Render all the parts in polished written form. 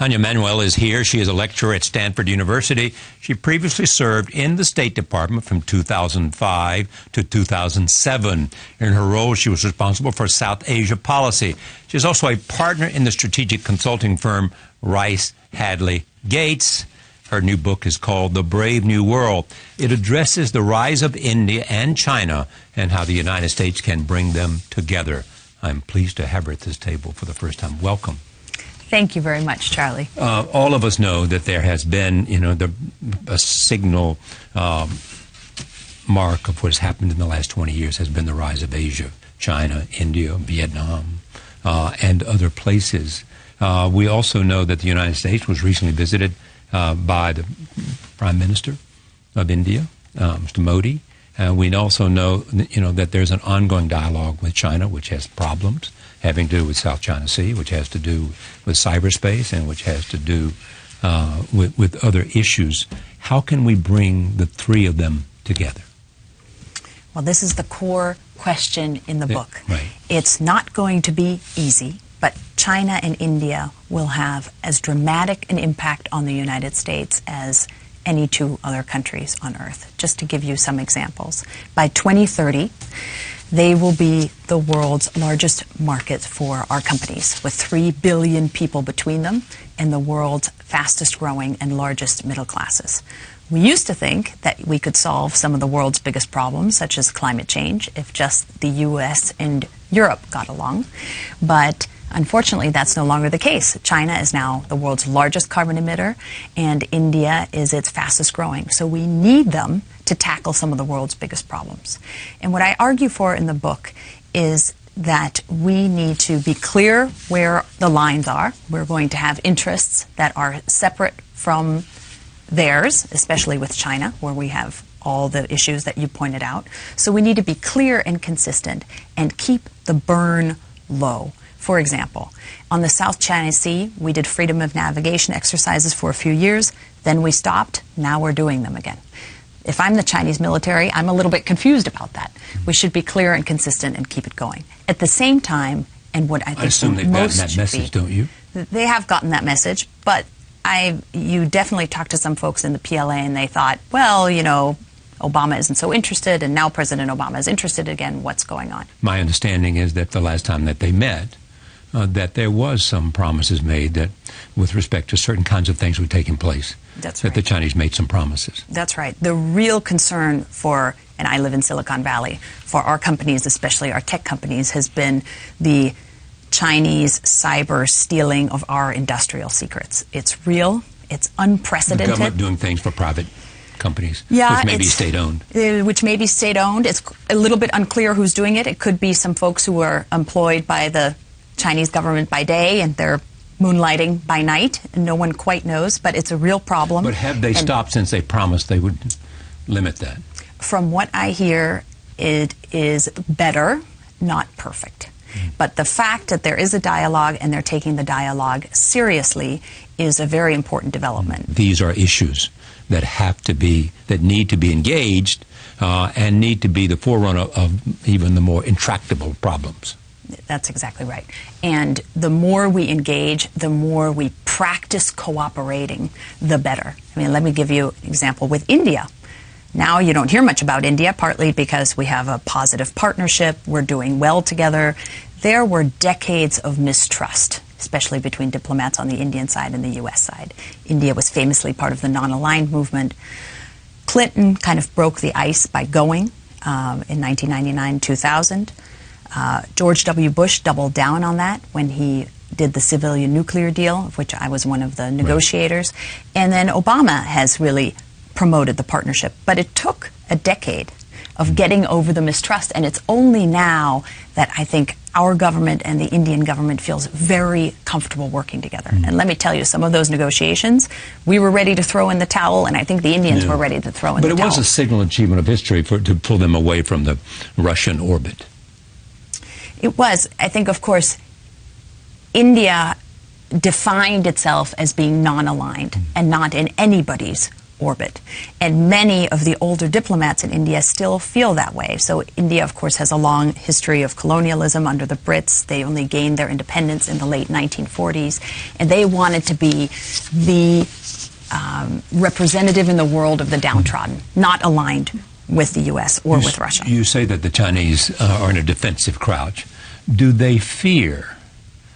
Anja Manuel is here. She is a lecturer at Stanford University. She previously served in the State Department from 2005 to 2007. In her role, she was responsible for South Asia policy. She is also a partner in the strategic consulting firm Rice, Hadley, Gates. Her new book is called The Brave New World. It addresses the rise of India and China and how the United States can bring them together. I'm pleased to have her at this table for the first time. Welcome. Thank you very much, Charlie. All of us know that there has been, a signal mark of what has happened in the last 20 years has been the rise of Asia, China, India, Vietnam, and other places. We also know that the United States was recently visited by the Prime Minister of India, Mr. Modi. We also know, that there's an ongoing dialogue with China, which has problems having to do with South China Sea, which has to do with cyberspace, and which has to do with other issues. How can we bring the three of them together? Well, this is the core question in the book. Right. It's not going to be easy, but China and India will have as dramatic an impact on the United States as any two other countries on Earth. Just to give you some examples. By 2030, they will be the world's largest market for our companies, with 3 billion people between them and the world's fastest growing and largest middle classes. We used to think that we could solve some of the world's biggest problems, such as climate change, if just the US and Europe got along. But unfortunately, that's no longer the case. China is now the world's largest carbon emitter, and India is its fastest growing. So we need them to tackle some of the world's biggest problems. And what I argue for in the book is that we need to be clear where the lines are. We're going to have interests that are separate from theirs, especially with China, where we have all the issues that you pointed out. So we need to be clear and consistent and keep the burn low. For example, on the South China Sea, we did freedom of navigation exercises for a few years, then we stopped, now we're doing them again. If I'm the Chinese military, I'm a little bit confused about that. We should be clear and consistent and keep it going. At the same time, and what I think I assume they've gotten that message, don't you? They have gotten that message, but you definitely talked to some folks in the PLA and they thought, well, Obama isn't so interested, and now President Obama is interested again. What's going on? My understanding is that the last time that they met, that there was some promises made that with respect to certain kinds of things were taking place. That's right. That the Chinese made some promises. That's right. The real concern for, and I live in Silicon Valley, for our companies, especially our tech companies, has been the Chinese cyber stealing of our industrial secrets. It's real. It's unprecedented. The government doing things for private companies, yeah, which may be state-owned. Which may be state-owned. It's a little bit unclear who's doing it. It could be some folks who are employed by the Chinese government by day and they're moonlighting by night, and no one quite knows, but it's a real problem. But have they stopped since they promised they would limit that? From what I hear, it is better, not perfect. But the fact that there is a dialogue and they're taking the dialogue seriously is a very important development. These are issues that need to be engaged and need to be the forerunner of even the more intractable problems. That's exactly right. And the more we engage, the more we practice cooperating, the better. I mean, let me give you an example with India. Now you don't hear much about India, partly because we have a positive partnership, we're doing well together. There were decades of mistrust, especially between diplomats on the Indian side and the U.S. side. India was famously part of the non-aligned movement. Clinton kind of broke the ice by going in 1999-2000. George W. Bush doubled down on that when he did the civilian nuclear deal, of which I was one of the negotiators. Right. And then Obama has really promoted the partnership. But it took a decade of getting over the mistrust, and it's only now that I think our government and the Indian government feels very comfortable working together. And let me tell you, some of those negotiations, we were ready to throw in the towel, and I think the Indians were ready to throw in the towel. But it was a signal achievement of history to pull them away from the Russian orbit. It was. I think, of course, India defined itself as being non-aligned and not in anybody's orbit. And many of the older diplomats in India still feel that way. So India, of course, has a long history of colonialism under the Brits. They only gained their independence in the late 1940s. And they wanted to be the representative in the world of the downtrodden, not aligned with the U.S. or with Russia. You say that the Chinese are in a defensive crouch. Do they fear,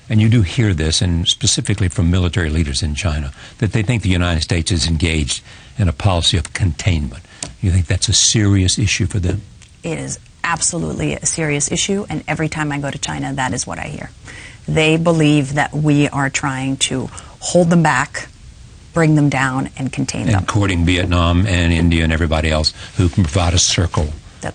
and you do hear this, and specifically from military leaders in China, that they think the United States is engaged in a policy of containment? You think that's a serious issue for them? It is absolutely a serious issue, and every time I go to China, that is what I hear. They believe that we are trying to hold them back, bring them down, and contain them. And courting Vietnam and India and everybody else who can provide a circle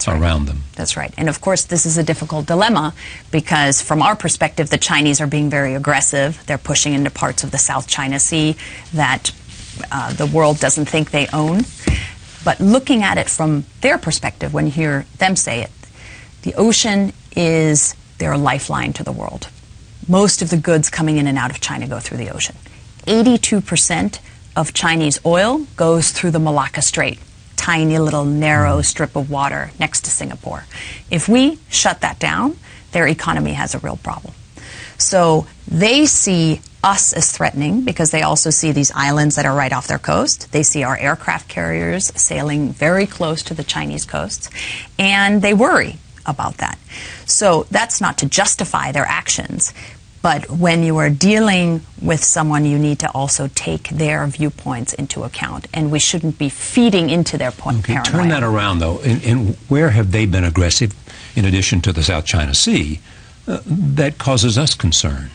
around them. That's right. And of course, this is a difficult dilemma because from our perspective, the Chinese are being very aggressive. They're pushing into parts of the South China Sea that the world doesn't think they own. But looking at it from their perspective, when you hear them say it, the ocean is their lifeline to the world. Most of the goods coming in and out of China go through the ocean. 82% of Chinese oil goes through the Malacca Strait, tiny little narrow strip of water next to Singapore. If we shut that down, their economy has a real problem. So they see us as threatening because they also see these islands that are right off their coast. They see our aircraft carriers sailing very close to the Chinese coasts, and they worry about that. So that's not to justify their actions. But when you are dealing with someone, you need to also take their viewpoints into account. And we shouldn't be feeding into their paranoia. Turn that around, though. And where have they been aggressive, in addition to the South China Sea, that causes us concern?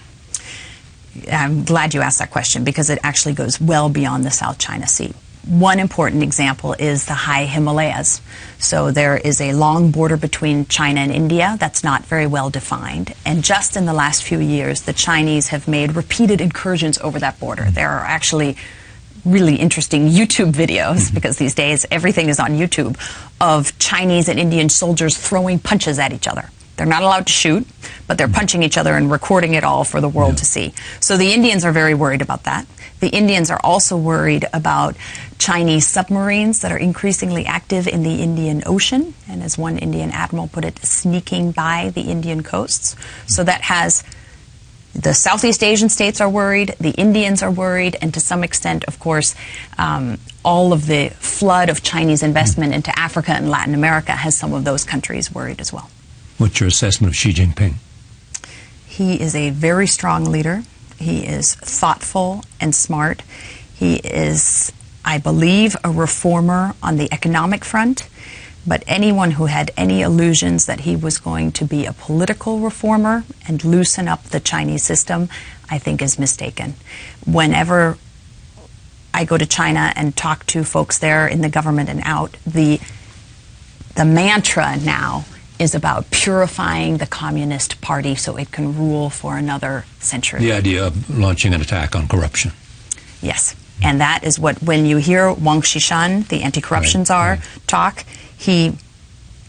I'm glad you asked that question because it actually goes well beyond the South China Sea. One important example is the high Himalayas. So there is a long border between China and India that's not very well defined. And just in the last few years, the Chinese have made repeated incursions over that border. There are actually really interesting YouTube videos, because these days everything is on YouTube, of Chinese and Indian soldiers throwing punches at each other. They're not allowed to shoot, but they're punching each other and recording it all for the world to see. So the Indians are very worried about that. The Indians are also worried about Chinese submarines that are increasingly active in the Indian Ocean, and as one Indian admiral put it, sneaking by the Indian coasts. So that has the Southeast Asian states are worried, the Indians are worried, and to some extent, of course, all of the flood of Chinese investment into Africa and Latin America has some of those countries worried as well. What's your assessment of Xi Jinping? He is a very strong leader. He is thoughtful and smart. He is, I believe, a reformer on the economic front. But anyone who had any illusions that he was going to be a political reformer and loosen up the Chinese system, I think is mistaken. Whenever I go to China and talk to folks there in the government and out, the mantra now is about purifying the Communist Party so it can rule for another century. The idea of launching an attack on corruption. Yes. And that is what, when you hear Wang Xishan, the anti-corruption czar, talk, he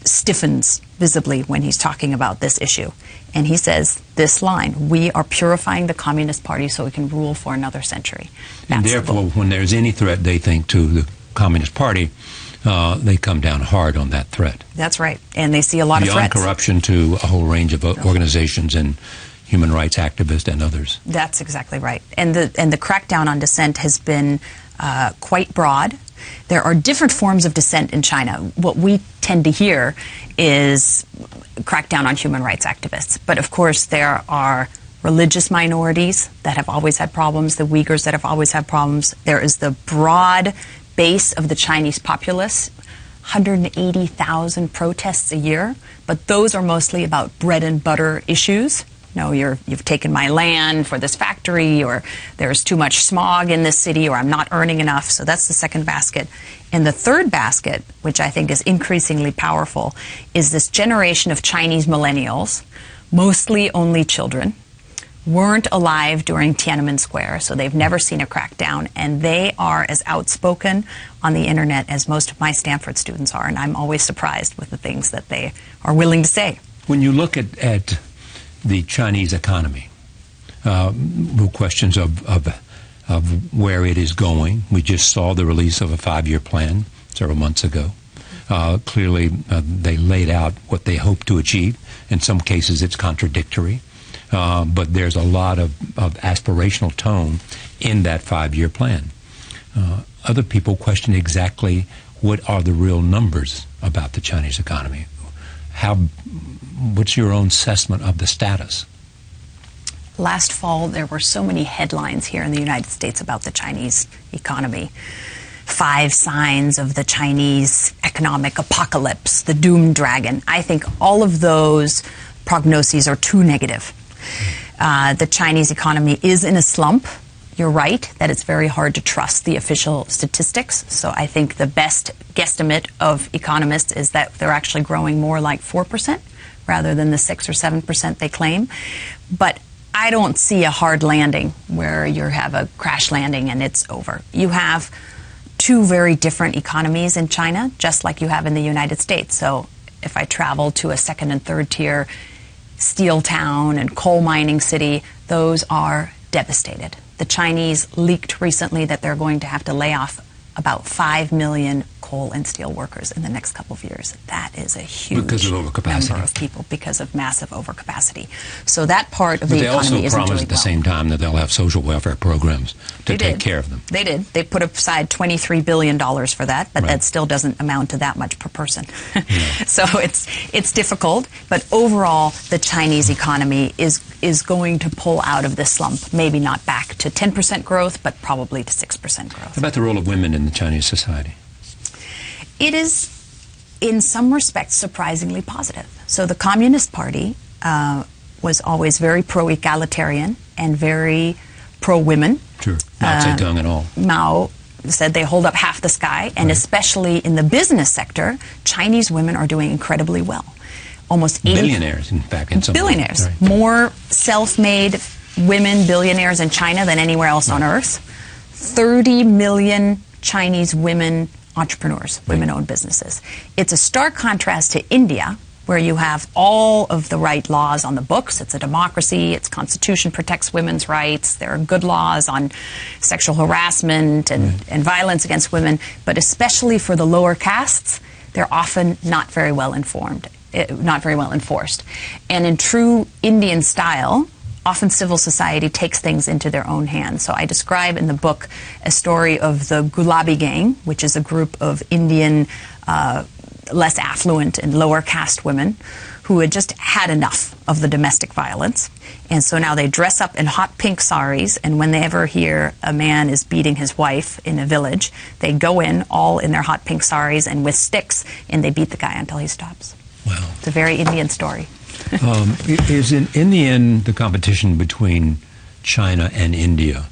stiffens visibly when he's talking about this issue. And he says this line, we are purifying the Communist Party so it can rule for another century. And therefore, when there's any threat, they think, to the Communist Party, they come down hard on that threat. That's right. And they see a lot of threats. Beyond corruption to a whole range of organizations and human rights activists and others. That's exactly right. And the crackdown on dissent has been quite broad. There are different forms of dissent in China. What we tend to hear is crackdown on human rights activists. But of course, there are religious minorities that have always had problems, the Uyghurs that have always had problems. There is the broad base of the Chinese populace, 180,000 protests a year, but those are mostly about bread and butter issues. No, you've taken my land for this factory, or there's too much smog in this city, or I'm not earning enough. So that's the second basket. And the third basket, which I think is increasingly powerful, is this generation of Chinese millennials, mostly only children, weren't alive during Tiananmen Square, so they've never seen a crackdown, and they are as outspoken on the internet as most of my Stanford students are, and I'm always surprised with the things that they are willing to say. When you look at the Chinese economy, questions of of where it is going. We just saw the release of a 5-year plan several months ago. Clearly, they laid out what they hope to achieve. In some cases, it's contradictory. But there's a lot of aspirational tone in that 5-year plan. Other people question exactly what are the real numbers about the Chinese economy. What's your own assessment of the status? Last fall, there were so many headlines here in the United States about the Chinese economy. 5 signs of the Chinese economic apocalypse, the doomed dragon. I think all of those prognoses are too negative. The Chinese economy is in a slump. You're right that it's very hard to trust the official statistics. So I think the best guesstimate of economists is that they're actually growing more like 4% rather than the 6 or 7% they claim. But I don't see a hard landing where you have a crash landing and it's over. You have 2 very different economies in China, just like you have in the United States. So if I travel to a 2nd and 3rd tier steel town and coal mining city, those are devastated. The Chinese leaked recently that they're going to have to lay off about 5 million coal and steel workers in the next couple of years. That is a huge number of people because of massive overcapacity. So that part of the economy isn't doing well. But they also promised at the same time that they'll have social welfare programs to take care of them. They did. They put aside $23 billion for that, but that still doesn't amount to that much per person. So it's difficult, but overall the Chinese economy is going to pull out of this slump, maybe not back to 10% growth, but probably to 6% growth. How about the role of women in the Chinese society? It is, in some respects, surprisingly positive. So the Communist Party was always very pro-egalitarian and very pro-women. Sure. Mao Zedong and all. Mao said they hold up half the sky, and especially in the business sector, Chinese women are doing incredibly well. Almost 80 billionaires, in fact, in some billionaires. Right. More self-made women billionaires in China than anywhere else on earth. 30 million Chinese women entrepreneurs, women-owned businesses. It's a stark contrast to India, where you have all of the right laws on the books. It's a democracy. Its constitution protects women's rights. There are good laws on sexual harassment and violence against women. But especially for the lower castes, they're often not very well informed, not very well enforced. And in true Indian style, often civil society takes things into their own hands. So I describe in the book a story of the Gulabi Gang, which is a group of Indian, less affluent and lower caste women who had just had enough of the domestic violence. And so now they dress up in hot pink saris, and when they ever hear a man is beating his wife in a village, they go in all in their hot pink saris and with sticks, and they beat the guy until he stops. Wow. It's a very Indian story. Is in the end the competition between China and India,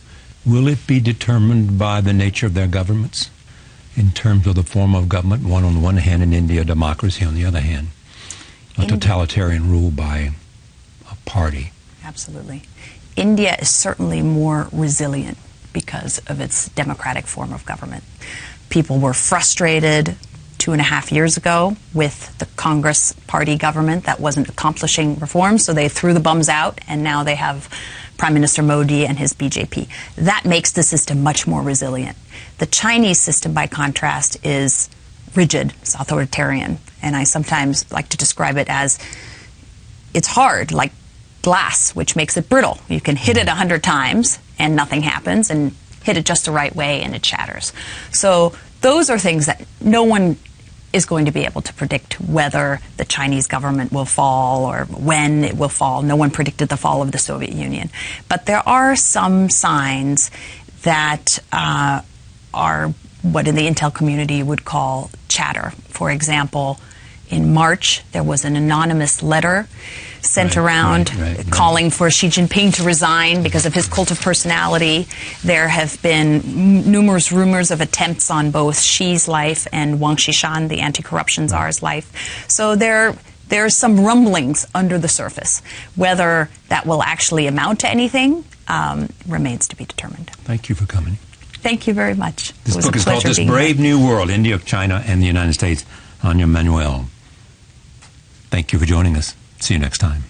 will it be determined by the nature of their governments in terms of the form of government? One on the one hand, in India, democracy on the other hand, a totalitarian rule by a party. Absolutely. India is certainly more resilient because of its democratic form of government. People were frustrated 2.5 years ago with the Congress party government that wasn't accomplishing reforms, so they threw the bums out, and now they have Prime Minister Modi and his BJP. That makes the system much more resilient. The Chinese system, by contrast, is rigid, it's authoritarian, and I sometimes like to describe it as it's hard, like glass, which makes it brittle. You can hit it 100 times and nothing happens, and hit it just the right way and it shatters. So those are things that no one is going to be able to predict whether the Chinese government will fall or when it will fall. No one predicted the fall of the Soviet Union. But there are some signs that are what in the intel community would call chatter. For example, in March, there was an anonymous letter sent around calling for Xi Jinping to resign because of his cult of personality. There have been numerous rumors of attempts on both Xi's life and Wang Qishan, the anti-corruption czar's life. So there's some rumblings under the surface. Whether that will actually amount to anything remains to be determined. Thank you for coming. Thank you very much. This book is called This Brave New World, India, China, and the United States. Anja Manuel. Thank you for joining us. See you next time.